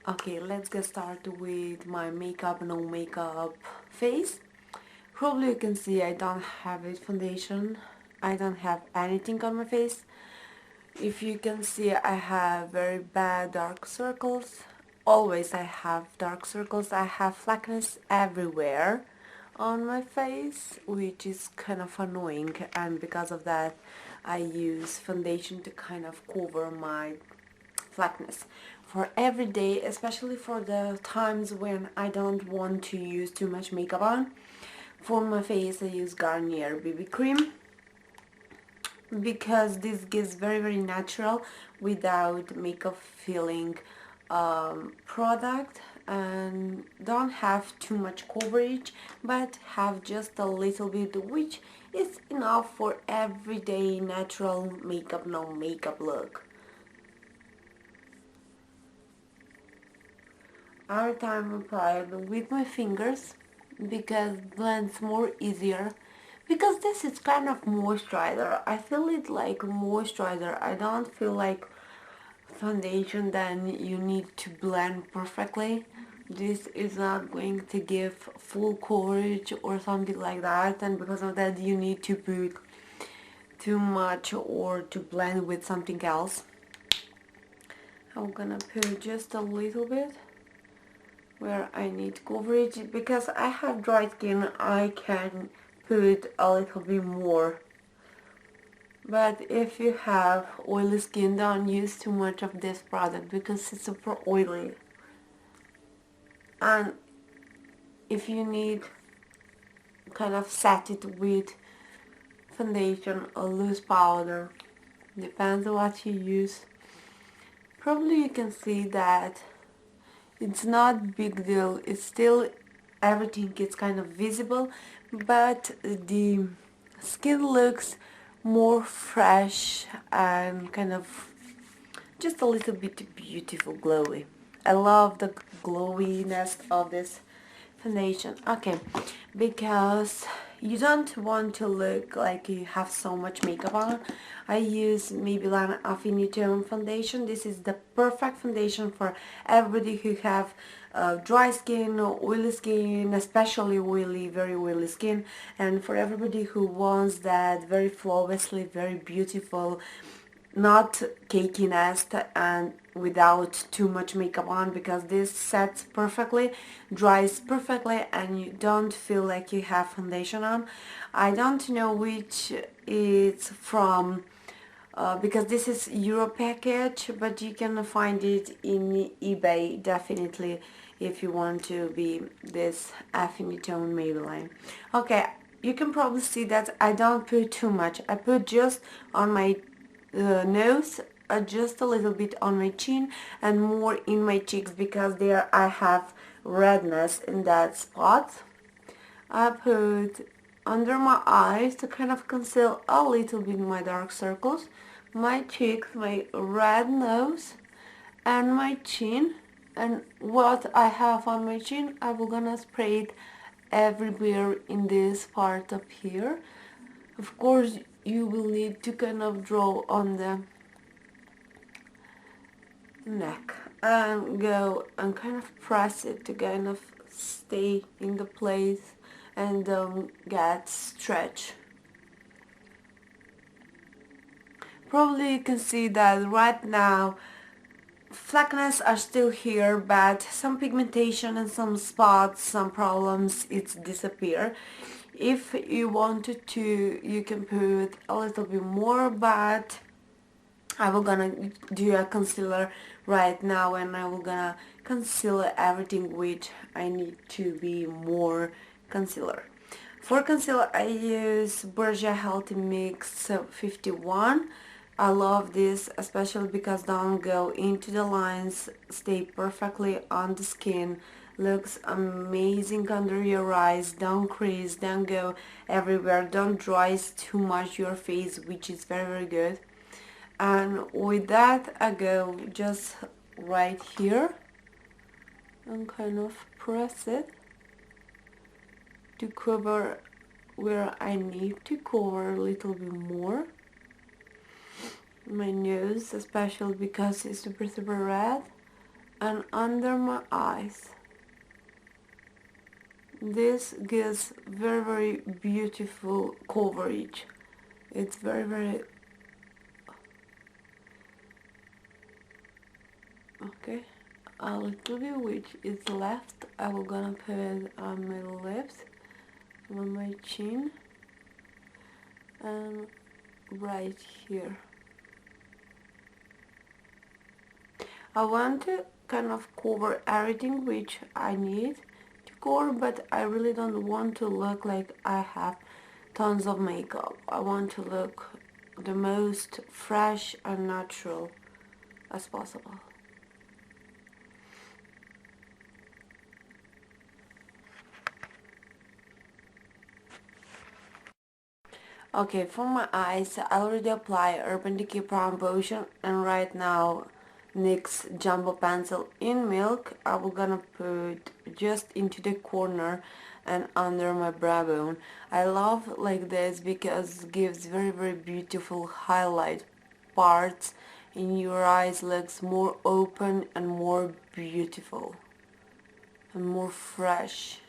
Okay, let's get started with my makeup, no makeup face. Probably you can see I don't have a foundation. I don't have anything on my face. If you can see, I have very bad dark circles. Always I have dark circles. I have flakiness everywhere on my face, which is kind of annoying, and because of that I use foundation to kind of cover my flakiness for every day, especially for the times when I don't want to use too much makeup on. For my face I use Garnier BB cream because this gives very natural without makeup feeling product, and don't have too much coverage but have just a little bit, which is enough for everyday natural makeup, no makeup look. Every time I apply it with my fingers because blends more easier, because this is kind of moisturizer. I feel it like moisturizer. I don't feel like foundation then you need to blend perfectly. This is not going to give full coverage or something like that, and because of that you need to put too much or to blend with something else. I'm gonna put just a little bit where I need coverage. Because I have dry skin I can put a little bit more, but if you have oily skin don't use too much of this product because it's super oily. And if you need kind of set it with foundation or loose powder, depends on what you use. Probably you can see that it's not big deal, it's still everything is kind of visible, but the skin looks more fresh and kind of just a little bit beautiful, glowy. I love the glowiness of this foundation. Okay, because you don't want to look like you have so much makeup on, I use Maybelline Affinity foundation. This is the perfect foundation for everybody who have dry skin or oily skin, especially oily, very oily skin, and for everybody who wants that very flawlessly, very beautiful, not cakiness and without too much makeup on, because this sets perfectly, dries perfectly, and you don't feel like you have foundation on. I don't know which it's from, because this is Euro package, but you can find it in eBay definitely if you want to be this Affinity Maybelline. Okay, you can probably see that I don't put too much. I put just on my nose, just a little bit on my chin, and more in my cheeks because there I have redness in that spot. I put under my eyes to kind of conceal a little bit my dark circles, my cheeks, my red nose, and my chin. And what I have on my chin, I will gonna spray it everywhere in this part up here. Of course, you will need to kind of draw on the neck and go and kind of press it to kind of stay in the place and get stretch. Probably you can see that right now flakiness are still here, but some pigmentation and some spots, some problems, it's disappear. If you wanted to, you can put a little bit more, but I will gonna do a concealer right now, and I will gonna conceal everything which I need to be more concealer. For concealer I use Borgia Healthy Mix 51. I love this especially because don't go into the lines, stay perfectly on the skin, looks amazing under your eyes, don't crease, don't go everywhere, don't dry too much your face, which is very good. And with that I go just right here and kind of press it to cover where I need to cover a little bit more. My nose especially because it's super red, and under my eyes. This gives very beautiful coverage. It's very okay. A little bit which is left, I will gonna put on my lips, on my chin, and right here. I want to kind of cover everything which I need to cover, but I really don't want to look like I have tons of makeup. I want to look the most fresh and natural as possible. Okay, for my eyes, I already applied Urban Decay Brown Potion, and right now NYX Jumbo Pencil in Milk I will gonna put just into the corner and under my brow bone. I love like this because it gives very beautiful highlight parts in your eyes, looks more open and more beautiful and more fresh.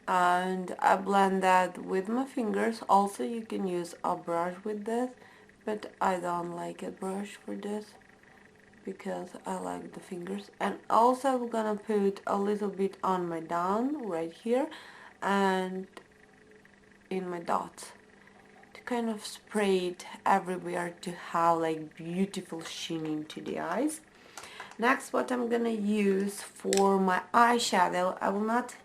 And I blend that with my fingers. Also you can use a brush with this, but I don't like a brush for this because I like the fingers. And also I'm gonna put a little bit on my down right here and in my dots to kind of spray it everywhere to have like beautiful sheen into the eyes. Next, what I'm gonna use for my eyeshadow, I will not,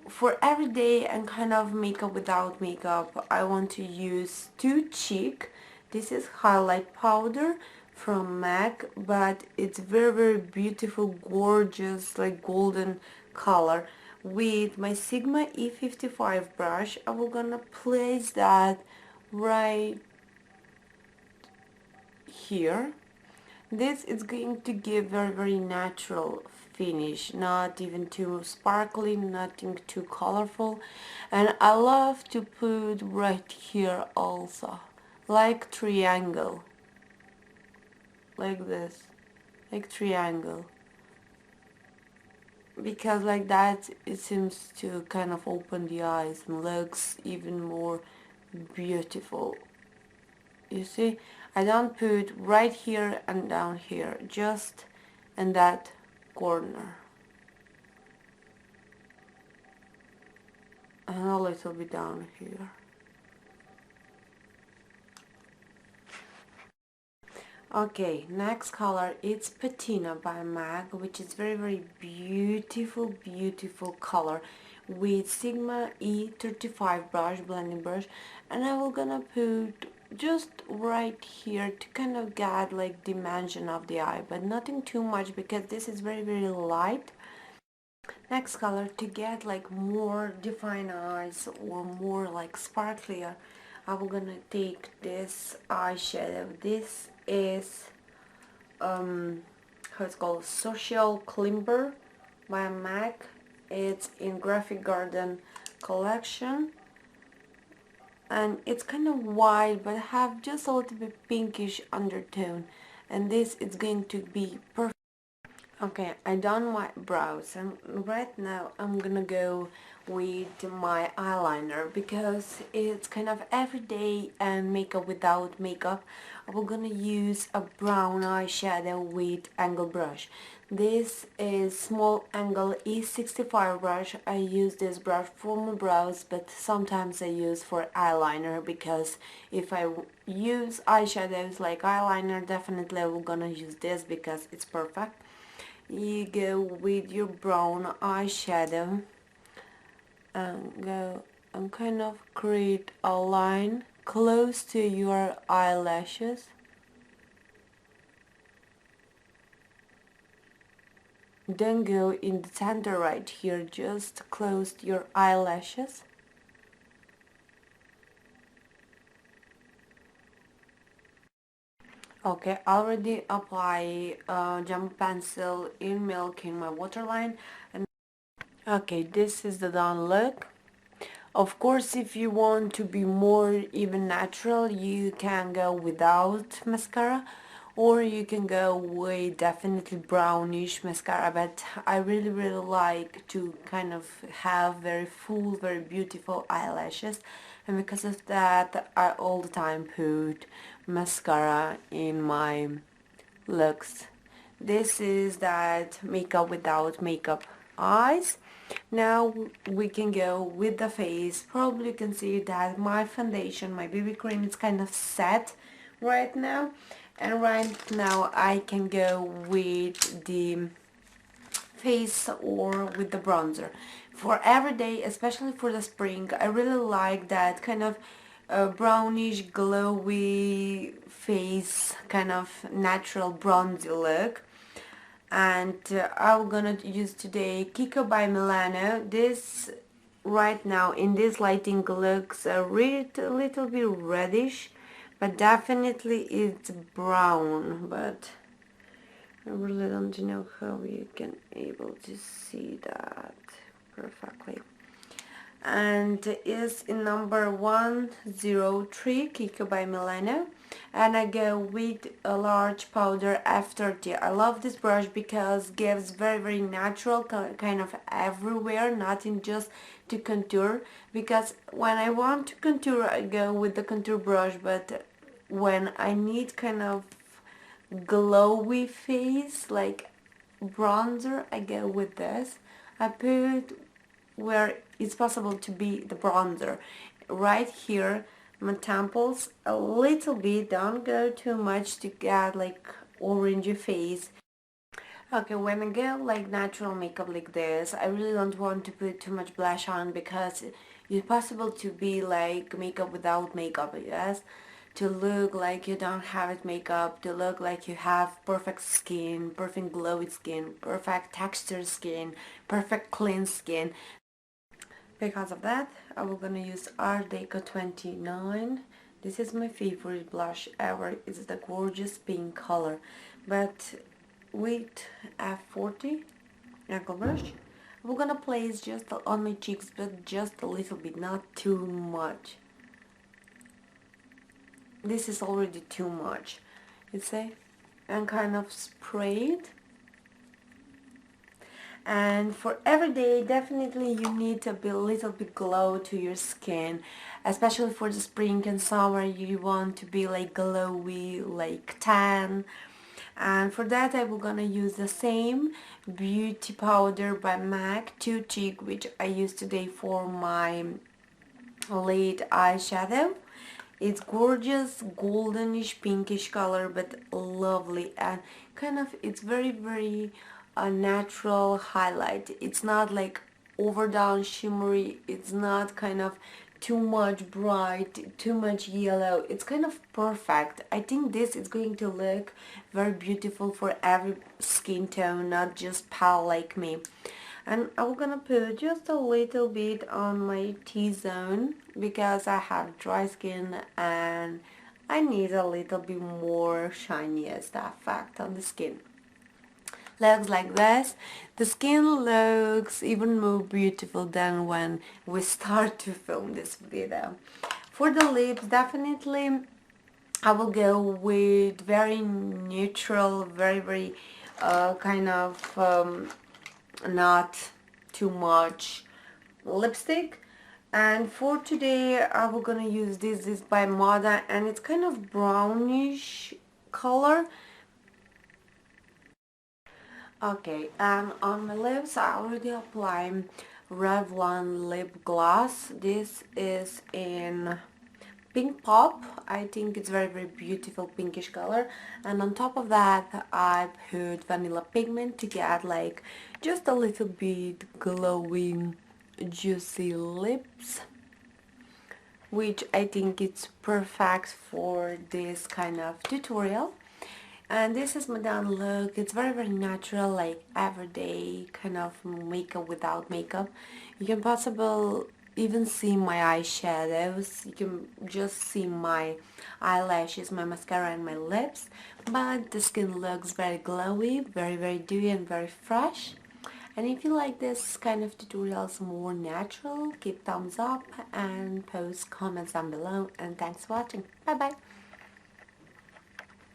for everyday and kind of makeup without makeup, I want to use Too Chic. This is highlight powder from MAC, but it's very beautiful, gorgeous, like golden color. With my Sigma E55 brush, I will gonna place that right here. This is going to give very natural finish, not even too sparkly, nothing too colorful. And I love to put right here also, like triangle, like this, like triangle, because like that it seems to kind of open the eyes and looks even more beautiful. You see, I don't put right here and down here, just in that corner and a little bit down here. Okay, next color it's Patina by MAC, which is very beautiful color with Sigma E35 brush, blending brush, and I will gonna put just right here to kind of get like dimension of the eye, but nothing too much because this is very light. Next color, to get like more defined eyes or more like sparklier, I'm gonna take this eyeshadow. This is how it's called, Social Climber by MAC. It's in Graphic Garden collection, and it's kind of white but have just a little bit pinkish undertone, and this is going to be perfect. Okay, I done my brows, and right now I'm gonna go with my eyeliner because it's kind of everyday and makeup without makeup. I'm gonna use a brown eyeshadow with angle brush. This is small angle E65 brush. I use this brush for my brows, but sometimes I use for eyeliner because if I use eyeshadows like eyeliner, definitely I'm gonna use this because it's perfect. You go with your brown eyeshadow and go and kind of create a line close to your eyelashes. Then go in the center right here, just close your eyelashes. Okay, already apply Jumbo Pencil in Milk in my waterline. And okay, this is the done look. Of course, if you want to be more even natural, you can go without mascara, or you can go with definitely brownish mascara, but I really like to kind of have very full, very beautiful eyelashes, and because of that I all the time put mascara in my looks. This is that Makeup Without Makeup eyes. Now we can go with the face. Probably you can see that my foundation, my BB cream is kind of set right now, and right now I can go with the face or with the bronzer. For every day, especially for the spring, I really like that kind of brownish glowy face, kind of natural bronzy look. And I'm gonna use today Kiko by Milano. This right now in this lighting looks a little bit reddish, but definitely it's brown, but I really don't know how you can able to see that perfectly. And is in number 103, Kiko by Milano, and I go with a large powder F30. I love this brush because it gives very natural kind of everywhere, nothing just to contour, because when I want to contour I go with the contour brush, but when I need kind of glowy face like bronzer I go with this. I put where it's possible to be the bronzer right here, my temples a little bit, don't go too much to get like orangey face. Okay, when I get like natural makeup like this, I really don't want to put too much blush on because it's possible to be like makeup without makeup, yes? To look like you don't have it makeup, to look like you have perfect skin, perfect glowy skin, perfect texture skin, perfect clean skin. Because of that, I will gonna use Art Deco 29. This is my favorite blush ever. It's the gorgeous pink color, but with F40 angle brush, we're gonna place just on my cheeks, but just a little bit, not too much. This is already too much, you see, and kind of spray it. And for every day, definitely you need a little bit glow to your skin, especially for the spring and summer. You want to be like glowy, like tan. And for that I will gonna use the same beauty powder by MAC 2 Cheek, which I use today for my lid eyeshadow. It's gorgeous goldenish pinkish color, but lovely, and kind of it's very a natural highlight. It's not like overdone shimmery, it's not kind of too much bright, too much yellow. It's kind of perfect. I think this is going to look very beautiful for every skin tone, not just pale like me. And I'm gonna put just a little bit on my T-zone because I have dry skin and I need a little bit more shiniest effect on the skin. Looks like this. The skin looks even more beautiful than when we start to film this video. For the lips, definitely I will go with very neutral, very kind of not too much lipstick. And for today I will gonna use this is by Moda, and it's kind of brownish color. Okay, and on my lips I already applied Revlon lip gloss. This is in Pink Pop. I think it's very beautiful pinkish color, and on top of that I put vanilla pigment to get like just a little bit glowing juicy lips, which I think it's perfect for this kind of tutorial. And this is my down look. It's very natural, like everyday kind of makeup without makeup. You can possibly even see my eyeshadows. You can just see my eyelashes, my mascara and my lips. But the skin looks very glowy, very dewy and very fresh. And if you like this kind of tutorials more natural, give thumbs up and post comments down below. And thanks for watching. Bye bye.